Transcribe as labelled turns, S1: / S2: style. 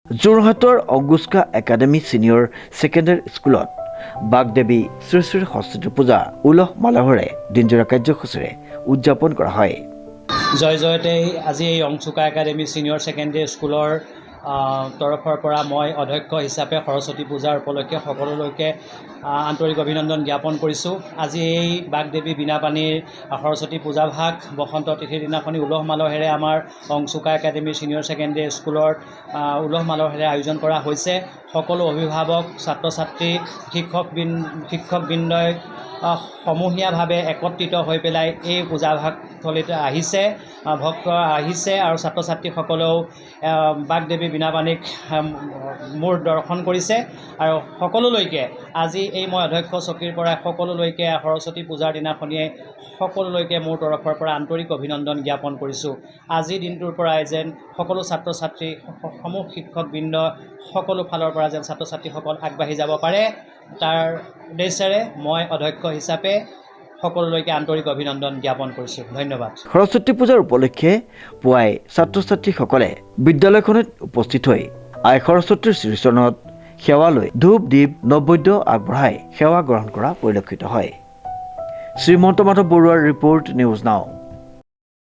S1: যোৰহাটৰ অংকুশকা academy senior secondary স্কুলত বাগদেৱী শ্ৰী শ্ৰী সৰস্বতী পূজা উলহ মালহেৰে দিনজোৰা কাৰ্যসূচীৰে উদযাপন কৰা হয়।
S2: জয় জয়তে আজি এই অংকুশকা একাডেমী ছিনিয়ৰ ছেকেণ্ডেৰী স্কুলৰ তৰফৰ পৰা মই অধ্যক্ষ হিচাপে সৰস্বতী পূজাৰ উপলক্ষে সকলোলৈকে আন্তৰিক অভিনন্দন জ্ঞাপন কৰিছোঁ। আজি এই বাগদেৱী বীণাপানীৰ সৰস্বতী পূজাভাগ বসন্ত তিথিৰ দিনাখনি উলহ মালহেৰে আমাৰ অংকুশকা একাডেমী ছিনিয়ৰ ছেকেণ্ডেৰী স্কুলত উলহ মালহেৰে আয়োজন কৰা হৈছে। সকলো অভিভাৱক, ছাত্ৰ ছাত্ৰী, শিক্ষকবৃন্দই সমূহীয়াভাৱে একত্ৰিত হৈ পেলাই এই পূজাভাগস্থলীত আহিছে, ভক্ত আহিছে আৰু ছাত্ৰ ছাত্ৰীসকলেও বাগদেৱী বীণাপানীক মোৰ দৰ্শন কৰিছে আৰু সকলোলৈকে আজি এই মই অধ্যক্ষ চকীৰ পৰা সকলোলৈকে সৰস্বতী পূজাৰ দিনাখনিয়ে সকলোলৈকে মোৰ তৰফৰ পৰা আন্তৰিক অভিনন্দন জ্ঞাপন কৰিছোঁ। আজিৰ দিনটোৰ পৰাই যেন সকলো ছাত্ৰ ছাত্ৰী, সমূহ শিক্ষকবৃন্দ সকলো ফালৰ পৰা যেন ছাত্ৰ ছাত্ৰীসকল আগবাঢ়ি যাব পাৰে, তাৰ উদ্দেশ্যেৰে মই অধ্যক্ষ হিচাপে সকলোলৈকে আন্তৰিক অভিনন্দন জ্ঞাপন কৰিছোঁ। ধন্যবাদ।
S1: সৰস্বতী পূজাৰ উপলক্ষে পুৱাই ছাত্ৰ ছাত্ৰীসকলে বিদ্যালয়খনত উপস্থিত হৈ আই সৰস্বতীৰ শ্ৰীচৰণত সেৱা লৈ ধূপ দীপ নৈবেদ্য আগবঢ়াই সেৱা গ্ৰহণ কৰা পৰিলক্ষিত হয়। শ্ৰীমন্ত মাধৱ বৰুৱাৰ ৰিপৰ্ট, নিউজ নাও।